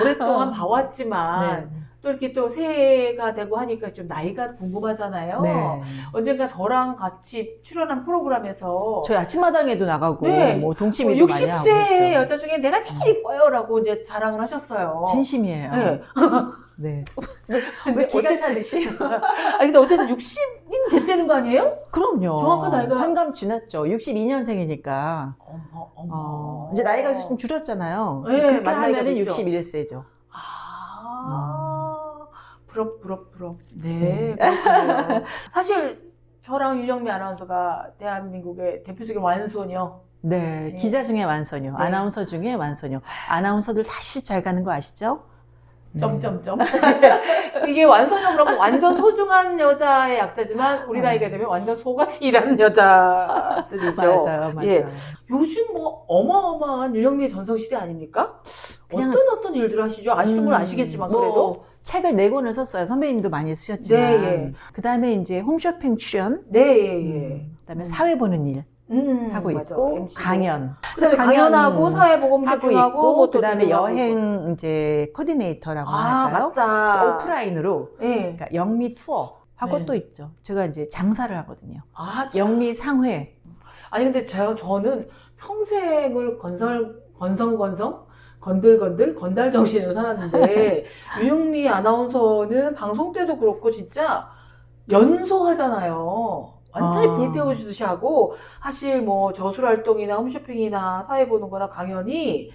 오랫동안 봐왔지만 네. 또 이렇게 또 새해가 되고 하니까 좀 나이가 궁금하잖아요. 네. 언젠가 저랑 같이 출연한 프로그램에서 저희 아침마당에도 나가고 네. 뭐 동치미도 많이 하고 60세 그랬죠. 여자 중에 내가 제일 이뻐요라고 이제 자랑을 하셨어요. 진심이에요. 네. 네. 근데 왜 기가 어쨌든- 차듯이? 근데 어쨌든 60인 됐다는 거 아니에요? 그럼요. 정확한 나이가- 한감 지났죠. 62년생이니까. 어머. 이제 나이가 좀 줄었잖아요. 네, 그렇게 만 나이가 하면은 됐죠. 61세죠. 부럽. 네, 그렇군요. 사실 저랑 윤영미 아나운서가 대한민국의 대표적인 완소녀. 네, 네. 기자 중에 완소녀, 네. 아나운서 중에 완소녀. 아나운서들 다 시집 잘 가는 거 아시죠? 점점점. 이게 완소녀 그러면 완전 소중한 여자의 약자지만 우리 나이가 되면 완전 소같이 일하는 여자들이죠. 맞아요. 예. 요즘 뭐 어마어마한 윤영미의 전성시대 아닙니까? 그냥- 어떤 일들을 하시죠? 아시는 분 아시겠지만 그래도. 뭐 책을 4권을 썼어요. 선배님도 많이 쓰셨지만. 네, 예. 그 다음에 이제 홈쇼핑 출연. 네, 예. 그 다음에 사회 보는 일 하고 맞아. 있고, MC 도. 강연. 그다음에 강연하고 사회보험 하고 쇼핑하고 있고, 뭐 또 그 다음에 등록하고 여행 이제 코디네이터라고 아, 할까요? 그래서 맞다. 오프라인으로, 예. 그러니까 영미 투어 하고 네. 또 있죠. 제가 이제 장사를 하거든요. 아, 영미 상회. 아니 근데 저는 평생을 건들건들 건달 정신으로 살았는데 유영미 아나운서는 방송 때도 그렇고 진짜 연소하잖아요. 완전히 불태워주듯이 하고 사실 뭐 저술 활동이나 홈쇼핑이나 사회 보는 거나 강연이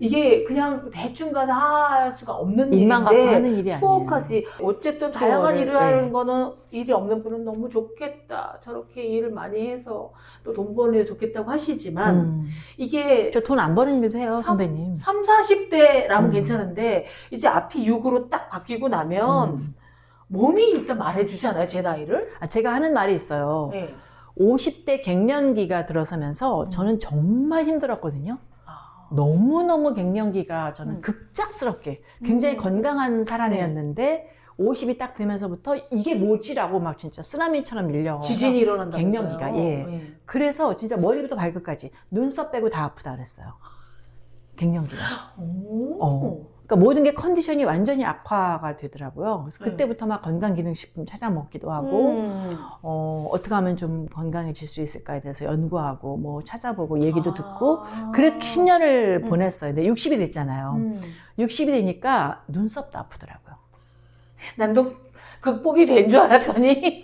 이게 그냥 대충 가서 할 수가 없는 입만 갖고 일인데 하는 일이 아니에요. 투어까지 어쨌든 다양한 투어를, 일을 하는 네. 거는 일이 없는 분은 너무 좋겠다. 저렇게 일을 많이 해서 또 돈 버는 게 좋겠다고 하시지만 이게 저 돈 안 버는 일도 해요, 선배님. 3, 40대라면 음. 괜찮은데 이제 앞이 6으로 딱 바뀌고 나면 몸이 일단 말해주잖아요, 제 나이를. 아, 제가 하는 말이 있어요. 네. 50대 갱년기가 들어서면서 저는 정말 힘들었거든요. 아, 너무너무 갱년기가 저는 급작스럽게 굉장히 음. 건강한 사람이었는데 50이 딱 되면서부터 이게 뭐지라고 막 진짜 쓰나미처럼 밀려. 지진이 일어난다면서요. 갱년기가, 예. 그래서 진짜 머리부터 발끝까지 눈썹 빼고 다 아프다 그랬어요. 갱년기가. 오. 그러니까 모든 게 컨디션이 완전히 악화가 되더라고요. 그래서 네. 그때부터 막 건강기능식품 찾아 먹기도 하고 어떻게 하면 좀 건강해질 수 있을까에 대해서 연구하고 뭐 찾아보고 얘기도 듣고 그렇게 10년을 보냈어요. 근데 60이 됐잖아요. 60이 되니까 눈썹도 아프더라고요. 난 또 극복이 된 줄 알았더니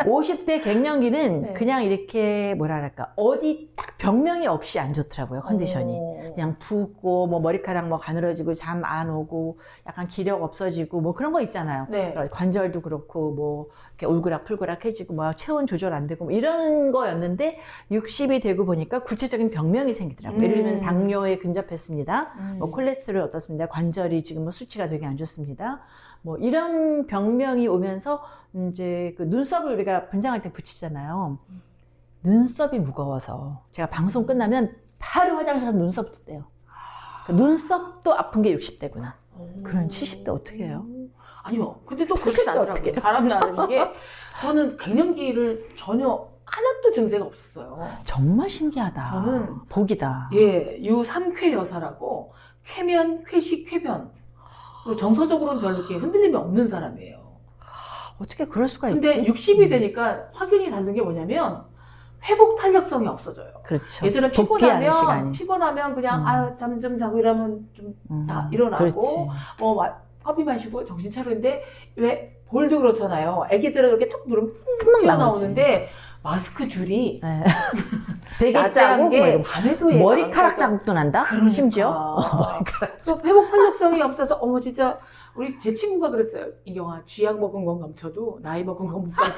50대 갱년기는 네. 그냥 이렇게 뭐랄까 어디 딱 병명이 없이 안 좋더라고요. 컨디션이. 그냥 붓고 뭐 머리카락 뭐 가늘어지고 잠 안 오고 약간 기력 없어지고 뭐 그런 거 있잖아요. 네. 관절도 그렇고 뭐 이렇게 울그락풀그락해지고 뭐 체온 조절 안 되고 뭐 이런 거였는데 60이 되고 보니까 구체적인 병명이 생기더라고요. 예를 들면 당뇨에 근접했습니다. 뭐 콜레스테롤이 어떻습니다. 관절이 지금 뭐 수치가 되게 안 좋습니다. 뭐 이런 병명이 오면서 이제 그 눈썹을 우리가 분장할 때 붙이잖아요. 눈썹이 무거워서 제가 방송 끝나면 바로 화장실 가서 눈썹 뜯대요. 그 눈썹도 아픈 게 60대구나. 그런 70대 어떻게 해요? 아니요. 근데 또 그렇지 70대 않더라고요. 어떻게 해요? 바람 나는 게 저는 갱년기를 전혀 하나도 증세가 없었어요. 정말 신기하다. 저는 복이다. 예, 유3쾌 여사라고 쾌면, 쾌식, 쾌변. 그리고 정서적으로는 별로 이렇게 흔들림이 없는 사람이에요. 어떻게 그럴 수가 근데 있지? 60이 되니까 확연히 다른 게 뭐냐면 회복 탄력성이 없어져요. 그렇죠. 예전에 복귀하는 시간이. 피곤하면 그냥 아유 잠 좀 자고 이러면 좀 다 일어나고 그렇지. 커피 마시고 정신 차리는데 왜 볼도 그렇잖아요. 애기들은 이렇게 툭 누르면 금방 튀어나오는데 마스크 줄이 네. 베개 낮에 자국, 한 게 뭐 이런 밤에도 얘가 머리카락 안 자국도 난다? 그러니까. 심지어. 또 회복 탄력성이 없어서 어머 진짜 우리 제 친구가 그랬어요. 이경아 쥐약 먹은 건 감춰도 나이 먹은 건 못 감춰.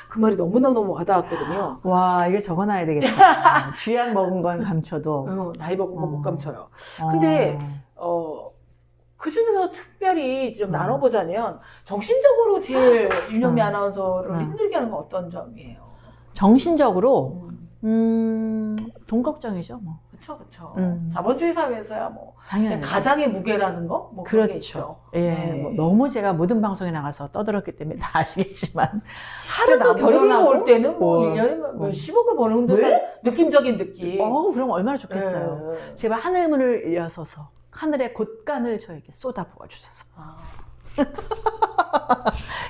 그 말이 너무너무 와닿았거든요. 와, 이게 적어놔야 되겠다. 쥐약 먹은 건 감춰도. 나이 먹은 건 못 감춰요. 근데 그 중에서 특별히 좀 나눠보자면 정신적으로 제일 윤영미 아나운서를 힘들게 하는 건 어떤 점이에요? 정신적으로 돈 걱정이죠, 뭐. 그쵸, 그쵸. 음. 자본주의 사회에서야 뭐 당연히. 가장의 무게라는 거? 뭐 그런 게 그렇죠. 있죠. 예, 네. 뭐 너무 제가 모든 방송에 나가서 떠들었기 때문에 다 아시겠지만 근데 하루도 남들이 결혼하고 올 때는 뭐 뭐, 1년에 뭐. 몇십억을 버는 듯한 느낌적인 느낌. 그럼 얼마나 좋겠어요. 네. 제발 하늘문을 여서서 하늘의 곳간을 저에게 쏟아부어 주셔서. 아,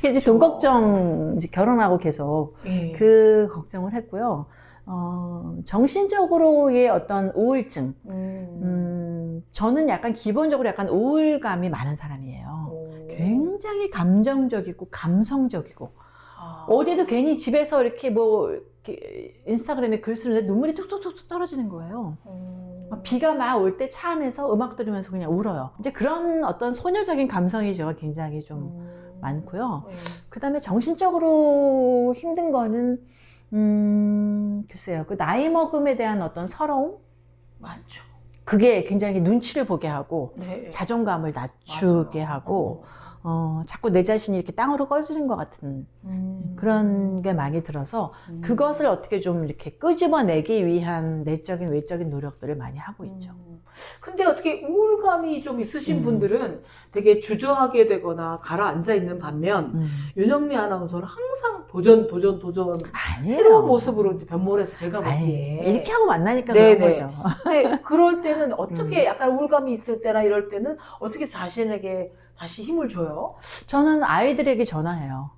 이제 돈 걱정, 이제 결혼하고 계속 예. 그 걱정을 했고요. 정신적으로의 어떤 우울증. 저는 약간 기본적으로 약간 우울감이 많은 사람이에요. 오. 굉장히 감정적이고 감성적이고. 아. 어제도 괜히 집에서 이렇게 뭐 이렇게 인스타그램에 글 쓰는데 눈물이 뚝뚝뚝 떨어지는 거예요. 비가 막 올 때 차 안에서 음악 들으면서 그냥 울어요. 이제 그런 어떤 소녀적인 감성이 제가 굉장히 좀 많고요. 그 다음에 정신적으로 힘든 거는, 글쎄요. 그 나이 먹음에 대한 어떤 서러움? 많죠. 그게 굉장히 눈치를 보게 하고, 네. 자존감을 낮추게 맞아요. 하고, 자꾸 내 자신이 이렇게 땅으로 꺼지는 것 같은 그런 게 많이 들어서 그것을 어떻게 좀 이렇게 끄집어내기 위한 내적인 외적인 노력들을 많이 하고 있죠. 근데 어떻게 우울감이 좀 있으신 분들은 되게 주저하게 되거나 가라앉아 있는 반면 윤영미 아나운서는 항상 도전 아니에요. 새로운 모습으로 이제 변모해서 제가 아이, 보기에 이렇게 하고 만나니까 네네. 그런 거죠. 근데 그럴 때는 어떻게 약간 우울감이 있을 때나 이럴 때는 어떻게 자신에게 다시 힘을 줘요? 저는 아이들에게 전화해요.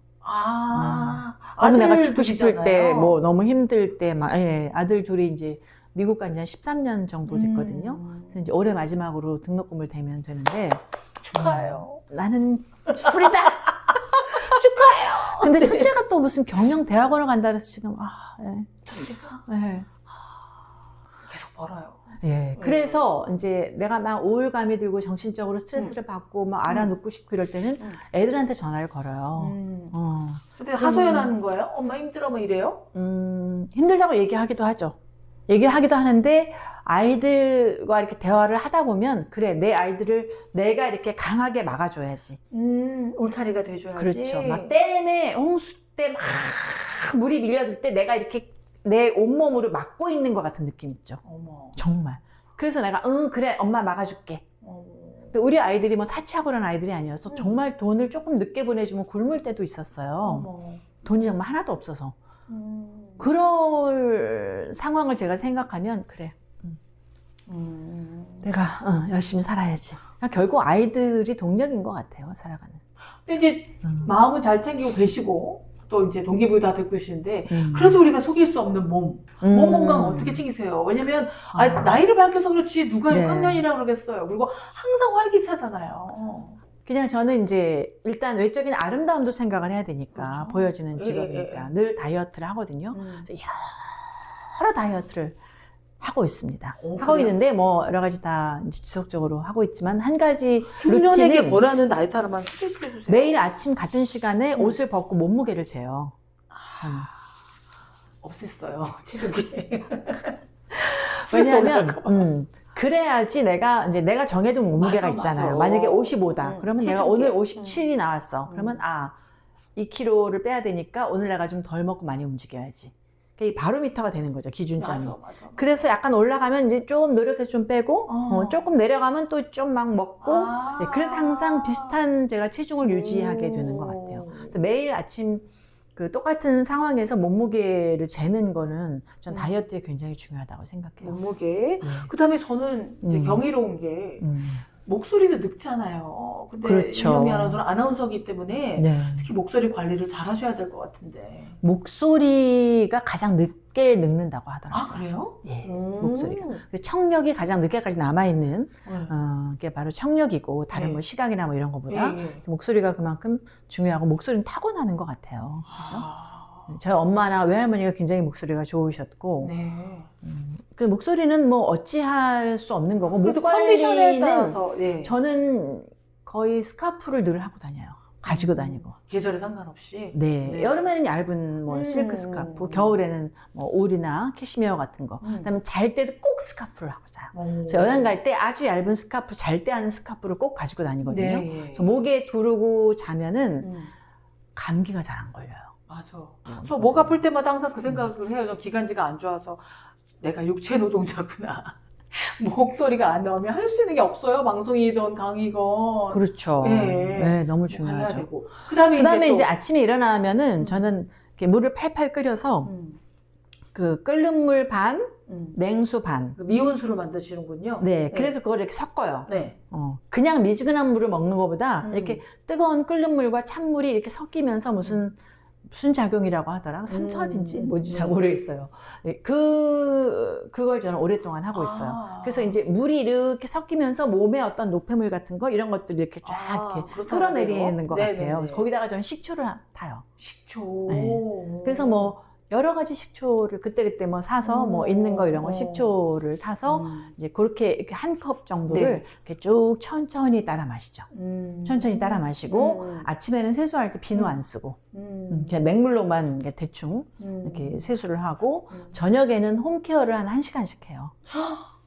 너무 내가 죽고 싶을 때, 뭐 너무 힘들 때, 막, 예, 아들 둘이 이제 미국 간 지 한 13년 정도 됐거든요. 그래서 이제 올해 마지막으로 등록금을 대면 되는데. 축하해요. 나는 술이다! 축하해요. 근데 첫째가 또 무슨 경영 대학원을 간다 그래서 지금, 첫째가 예. 계속 벌어요. 예. 그래서 이제 내가 막 우울감이 들고 정신적으로 스트레스를 받고 막 알아눕고 싶고 이럴 때는 애들한테 전화를 걸어요. 근데 하소연하는 거예요? 엄마 힘들어 뭐 이래요? 힘들다고 얘기하기도 하죠. 얘기하기도 하는데 아이들과 이렇게 대화를 하다 보면 그래 내 아이들을 내가 이렇게 강하게 막아줘야지. 울타리가 돼줘야지. 그렇죠. 막 댐에 홍수 때 막 물이 밀려들 때 내가 이렇게 내 온몸으로 막고 있는 것 같은 느낌 있죠. 어머. 정말. 그래서 내가 그래 엄마 막아줄게. 근데 우리 아이들이 뭐 사치하고 그런 아이들이 아니어서 정말 돈을 조금 늦게 보내주면 굶을 때도 있었어요. 어머. 돈이 정말 하나도 없어서. 그럴 상황을 제가 생각하면 그래 내가 열심히 살아야지. 그러니까 결국 아이들이 동력인 것 같아요. 살아가는. 근데 이제 마음은 잘 챙기고 계시고 또 이제 동기부여 다 듣고 계시는데 그래도 우리가 속일 수 없는 몸 건강 어떻게 챙기세요? 왜냐면 나이를 밝혀서 그렇지 누가 네. 6학년이라 그러겠어요. 그리고 항상 활기차잖아요. 그냥 저는 이제 일단 외적인 아름다움도 생각을 해야 되니까 그렇죠. 보여지는 예, 직업이니까 늘 다이어트를 하거든요. 그래서 여러 다이어트를 하고 있습니다. 하고 그래요? 있는데 뭐 여러 가지 다 이제 지속적으로 하고 있지만 한 가지 중년에게 루틴은 원하는 다이어트 하나만 소개시켜 주세요. 매일 아침 같은 시간에 옷을 벗고 몸무게를 재요. 저는. 없앴어요. 체중이. 왜냐하면 그래야지 내가 정해둔 몸무게가 맞아, 있잖아요. 맞아. 만약에 55다. 그러면 내가 체중계. 오늘 57이 나왔어. 그러면 2kg를 빼야 되니까 오늘 내가 좀 덜 먹고 많이 움직여야지. 그게 바로미터가 되는 거죠. 기준점이. 맞아. 그래서 약간 올라가면 이제 좀 노력해서 좀 빼고 조금 내려가면 또 좀 막 먹고 네, 그래서 항상 비슷한 제가 체중을 유지하게 되는 것 같아요. 그래서 매일 아침 그 똑같은 상황에서 몸무게를 재는 거는 전 다이어트에 굉장히 중요하다고 생각해요. 몸무게. 그다음에 저는 이제 경이로운 게 목소리도 늙잖아요. 근데 그렇죠. 윤영미 아나운서는 아나운서이기 때문에 네. 특히 목소리 관리를 잘 하셔야 될 것 같은데. 목소리가 가장 늦게 늙는다고 하더라고요. 아, 그래요? 예, 목소리가. 그리고 청력이 가장 늦게까지 남아있는, 그게 바로 청력이고, 다른 네. 뭐 시각이나 뭐 이런 거보다. 예. 그래서 목소리가 그만큼 중요하고, 목소리는 타고나는 것 같아요. 그죠? 아, 저희 엄마나 외할머니가 굉장히 목소리가 좋으셨고, 네. 그 목소리는 뭐 어찌할 수 없는 거고, 목 그래도 컨디션에 관리는 따라서 예. 저는 거의 스카프를 늘 하고 다녀요. 가지고 다니고. 계절에 상관없이. 네. 네. 여름에는 얇은 뭐 실크 스카프, 겨울에는 뭐 울이나 캐시미어 같은 거. 그다음에 잘 때도 꼭 스카프를 하고 자요. 그래서 여행 갈 때 아주 얇은 스카프, 잘 때 하는 스카프를 꼭 가지고 다니거든요. 네. 그래서 목에 두르고 자면은 감기가 잘 안 걸려요. 맞아. 저 목 아플 때마다 항상 그 생각을 해요. 저 기관지가 안 좋아서 내가 육체 노동자구나. 목소리가 안 나오면 할 수 있는 게 없어요. 방송이든 강의건. 그렇죠. 예. 네, 너무 해야 중요하죠. 되고. 그다음에 이제 아침에 일어나면은 저는 이렇게 물을 팔팔 끓여서 그 끓는 물 반, 냉수 반. 그 미온수로 만드시는군요. 네, 그래서 그걸 이렇게 섞어요. 네. 그냥 미지근한 물을 먹는 것보다 이렇게 뜨거운 끓는 물과 찬물이 이렇게 섞이면서 무슨 작용이라고 하더라. 삼투압인지 뭔지 잘 모르겠어요. 네, 그걸 저는 오랫동안 하고 있어요. 그래서 이제 물이 이렇게 섞이면서 몸에 어떤 노폐물 같은 거 이런 것들이 이렇게 쫙 이렇게 끌어내리는 것 같아요. 그래서 거기다가 저는 식초를 타요. 식초. 네. 그래서 뭐 여러 가지 식초를 그때그때 뭐 사서 뭐 있는 거 이런 거 식초를 타서 이제 그렇게 이렇게 한 컵 정도를 네. 이렇게 쭉 천천히 따라 마시죠. 천천히 따라 마시고 아침에는 세수할 때 비누 안 쓰고 그냥 맹물로만 이렇게 대충 이렇게 세수를 하고 저녁에는 홈케어를 한 1시간씩 해요.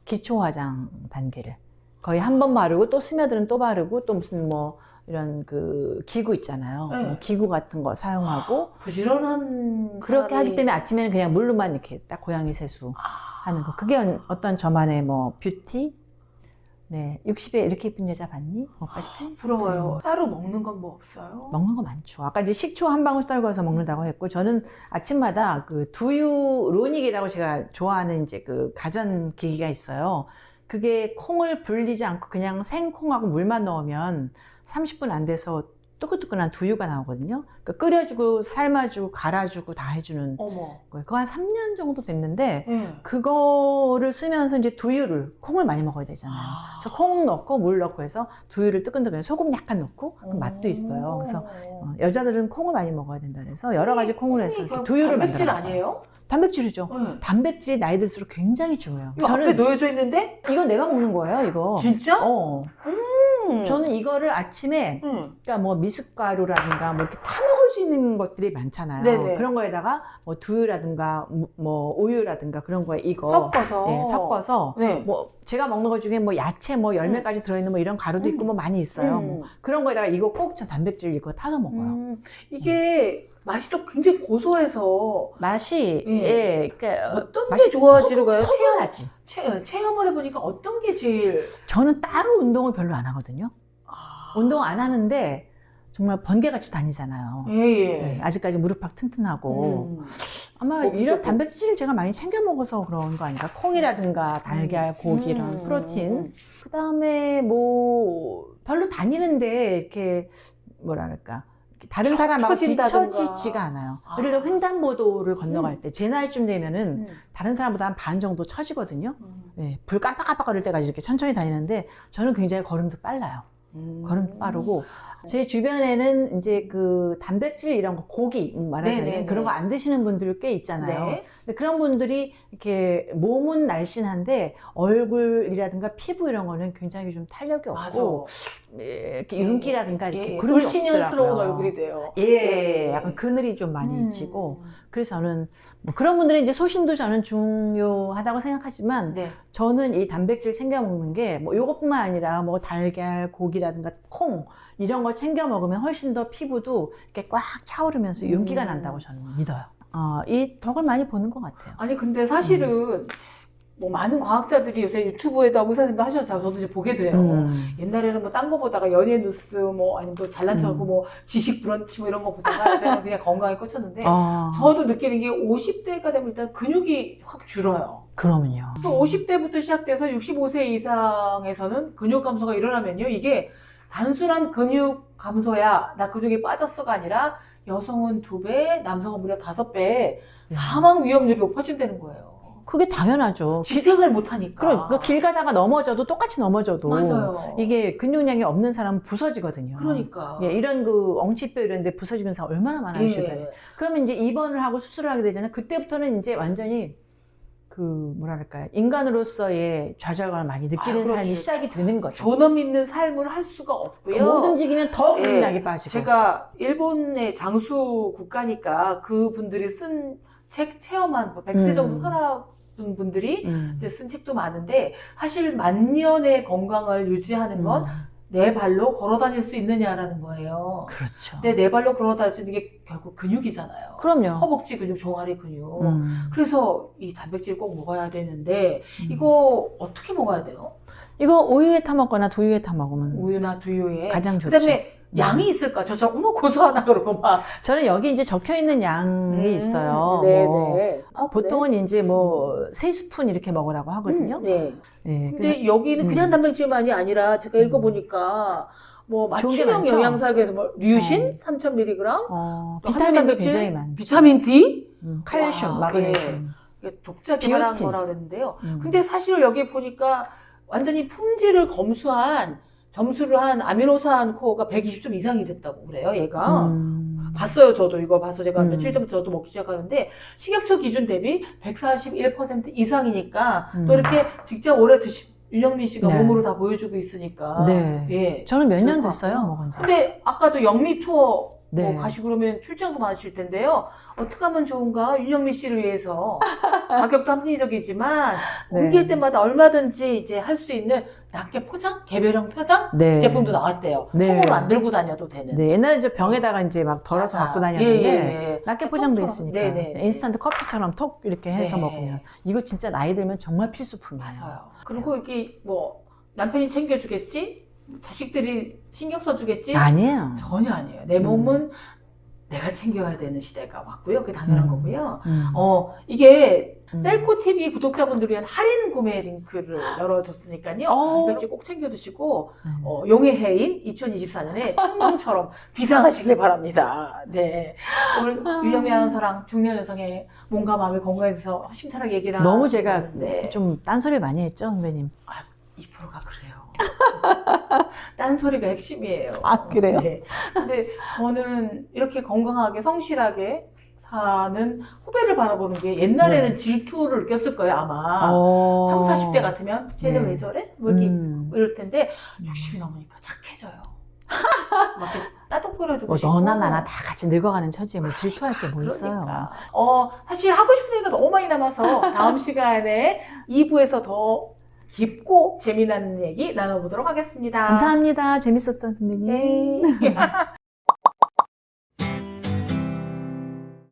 기초 화장 단계를 거의 한 번 바르고 또 스며들은 또 바르고 또 무슨 뭐 이런 그 기구 있잖아요. 네. 기구 같은 거 사용하고 부지런한 그렇게 사람이- 하기 때문에 아침에는 그냥 물로만 이렇게 딱 고양이 세수 하는 거. 그게 어떤 저만의 뭐 뷰티? 네. 60에 이렇게 예쁜 여자 봤니? 못 봤지? 부러워요. 따로 먹는 건 뭐 없어요? 먹는 거 많죠. 아까 이제 식초 한 방울 떨궈서 먹는다고 했고, 저는 아침마다 그 두유 로닉이라고 제가 좋아하는 이제 그 가전 기기가 있어요. 그게 콩을 불리지 않고 그냥 생콩하고 물만 넣으면 30분 안 돼서 뜨끈뜨끈한 두유가 나오거든요. 그러니까 끓여주고 삶아주고 갈아주고 다 해주는 어머. 거예요. 그거 한 3년 정도 됐는데 네. 그거를 쓰면서 이제 콩을 많이 먹어야 되잖아요. 그래서 콩 넣고 물 넣고 해서 두유를 뜨끈뜨끈 소금 약간 넣고 그 맛도 있어요. 그래서 여자들은 콩을 많이 먹어야 된다 그래서 여러 가지 콩을 해서 이렇게 두유를 단백질 만들어요. 아니에요? 단백질이죠. 네. 단백질이 나이 들수록 굉장히 중요해요. 이거 앞에 놓여져 있는데? 이거 내가 먹는 거예요, 이거. 진짜? 저는 이거를 아침에 그러니까 뭐 미숫가루라든가 뭐 이렇게 타 먹을 수 있는 것들이 많잖아요. 네네. 그런 거에다가 뭐 두유라든가 뭐 우유라든가 그런 거에 이거 섞어서. 네, 섞어서 네. 뭐 제가 먹는 것 중에 뭐 야채 뭐 열매까지 들어있는 뭐 이런 가루도 있고 뭐 많이 있어요. 뭐 그런 거에다가 이거 꼭 저 단백질 이거 타서 먹어요. 이게 맛이 또 굉장히 고소해서 맛이 예. 그러니까 어떤 게 맛이 좋아지는 거예요? 포근하지. 체험을 해보니까 어떤 게 제일 저는 따로 운동을 별로 안 하거든요. 아. 운동 안 하는데 정말 번개같이 다니잖아요. 예예. 네, 아직까지 무릎팍 튼튼하고 아마 거기서 이런 뭐- 단백질을 제가 많이 챙겨 먹어서 그런 거 아닌가? 콩이라든가 달걀, 고기 이런 프로틴. 그 다음에 뭐 별로 다니는데 이렇게 뭐랄까 다른 사람하고 처진다든가. 뒤처지지가 않아요. 아. 예를 들어 횡단보도를 건너갈 때 제 나이쯤 되면은 다른 사람보다 한 반 정도 처지거든요. 네, 불 깜빡깜빡거릴 때까지 이렇게 천천히 다니는데 저는 굉장히 걸음도 빨라요. 걸음도 빠르고 제 주변에는 이제 그 단백질 이런 거 고기 말하자면 네네네. 그런 거 안 드시는 분들 꽤 있잖아요. 네. 근데 그런 분들이 이렇게 몸은 날씬한데 얼굴이라든가 피부 이런 거는 굉장히 좀 탄력이 맞아. 없고 이렇게 윤기라든가 이렇게 예, 그런 게 불신연스러운 없더라고요. 얼굴이 돼요. 예, 약간 그늘이 좀 많이 지고 그래서 저는 뭐 그런 분들은 이제 소신도 저는 중요하다고 생각하지만 네. 저는 이 단백질 챙겨 먹는 게 뭐 요것뿐만 아니라 뭐 달걀, 고기라든가 콩 이런 거 챙겨 먹으면 훨씬 더 피부도 이렇게 꽉 차오르면서 윤기가 난다고 저는 믿어요. 이 덕을 많이 보는 것 같아요. 아니 근데 사실은 뭐 많은 과학자들이 요새 유튜브에다 의사생각 하셔서 저도 이제 보게 돼요. 옛날에는 뭐 딴 거 보다가 연예 뉴스 뭐 아니면 뭐 잘난 척하고 뭐 지식 브런치 뭐 이런 거 보다가 제가 그냥 건강에 꽂혔는데 저도 느끼는 게 50대가 되면 일단 근육이 확 줄어요. 그러면요. 그래서 50대부터 시작돼서 65세 이상에서는 근육 감소가 일어나면요. 이게 단순한 근육 감소야, 나 근육이 빠졌어가 아니라 여성은 2배, 남성은 무려 5배 사망 위험률이 높아진다는 거예요. 그게 당연하죠. 지탱을 못하니까. 그러니까 길 가다가 넘어져도 똑같이 넘어져도 맞아요. 이게 근육량이 없는 사람은 부서지거든요. 그러니까. 예, 이런 그 엉치뼈 이런 데 부서지는 사람 얼마나 많아요, 주변에. 그러면 이제 입원을 하고 수술을 하게 되잖아요. 그때부터는 이제 완전히 그 뭐랄까요, 인간으로서의 좌절감을 많이 느끼는 그렇죠. 삶이 시작이 되는 거죠. 존엄 있는 삶을 할 수가 없고요. 못 움직이면 더 예, 근육량이 빠지고. 제가 일본의 장수 국가니까 그 분들이 쓴 책 체험한 100세 정도 살아둔 분들이 이제 쓴 책도 많은데 사실 만년의 건강을 유지하는 건 내 발로 걸어 다닐 수 있느냐라는 거예요. 그렇죠. 근데 내 발로 걸어 다닐 수 있는 게 결국 근육이잖아요. 그럼요. 허벅지 근육, 종아리 근육. 음. 그래서 이 단백질 꼭 먹어야 되는데 이거 어떻게 먹어야 돼요? 이거 우유에 타 먹거나 두유에 타 먹으면 우유나 두유에. 가장 좋죠. 그다음에 양이 있을까? 저 어머 고소하다 그러고 막. 저는 여기 이제 적혀 있는 양이 있어요. 네, 뭐 네. 아, 그래? 보통은 이제 뭐 3스푼 이렇게 먹으라고 하거든요. 네. 네, 근데 여기는 그냥 단백질만이 아니라 제가 읽어보니까 뭐 좋은 게 맞춤형 많죠. 영양사에서 뭐 류신 3000mg, 또 비타민도 단백질, 굉장히 많죠. 비타민 D, 칼슘, 와, 마그네슘. 이게 독자 개발한 비오틴. 거라 그랬는데요. 음. 근데 사실 여기 보니까 완전히 품질을 검수한 점수를 한 아미노산 코어가 120점 이상이 됐다고 그래요, 얘가. 봤어요, 저도 이거 봐서 제가 며칠 전부터 저도 먹기 시작하는데 식약처 기준 대비 141% 이상이니까 또 이렇게 직접 오래 윤영민 씨가 네. 몸으로 다 보여주고 있으니까. 네. 예. 저는 몇 년 그럴 것 됐어요, 같고요. 먹은 지. 근데 아까도 영미 투어 네. 뭐 가시고 그러면 출장도 많으실 텐데요. 어떻게 하면 좋은가? 윤영미 씨를 위해서 가격도 합리적이지만 네. 옮길 때마다 얼마든지 이제 할 수 있는 낱개 포장, 개별형 포장 네. 제품도 나왔대요. 네. 통으로 안 들고 다녀도 되는. 네, 옛날에 저 병에다가 이제 막 덜어서 맞아. 갖고 다녔는데 예. 낱개 포장돼 통처럼. 있으니까 네네. 인스턴트 커피처럼 톡 이렇게 해서 네. 먹으면 이거 진짜 나이 들면 정말 필수품이에요. 맞아요. 그리고 이게 뭐 남편이 챙겨주겠지? 자식들이 신경 써주겠지? 아니에요. 전혀 아니에요. 내 몸은 내가 챙겨야 되는 시대가 왔고요. 그게 당연한 거고요. 이게 셀코 TV 구독자분들을 위한 할인 구매 링크를 열어줬으니까요. 단백질 꼭 챙겨 드시고 용의 해인 2024년에 청룡처럼 비상하시길 바랍니다. 네. 오늘 유영미 아나운서랑 중년 여성의 몸과 마음의 건강에 대해서 심차게 얘기를 너무 제가 하는데 좀 딴소리 많이 했죠, 선배님? 2%가 그래요. 딴소리가 핵심이에요. 아, 그래요? 네. 근데 저는 이렇게 건강하게 성실하게 사는 후배를 바라보는 게 옛날에는 질투를 느꼈을 거예요, 아마. 30, 40대 같으면 쟤는 네. 왜 저래? 뭐 이렇게 이럴 텐데 60이 넘으니까 착해져요. 막 이렇게 따뜻거려주고 뭐 싶고. 너나 나나 다 같이 늙어가는 처지에 뭐 질투할 게 뭐 있어요. 그러니까. 사실 하고 싶은 얘기가 너무 많이 남아서 다음 시간에 2부에서 더 깊고 재미난 얘기 나눠보도록 하겠습니다. 감사합니다. 재밌었어요, 선배님. 네.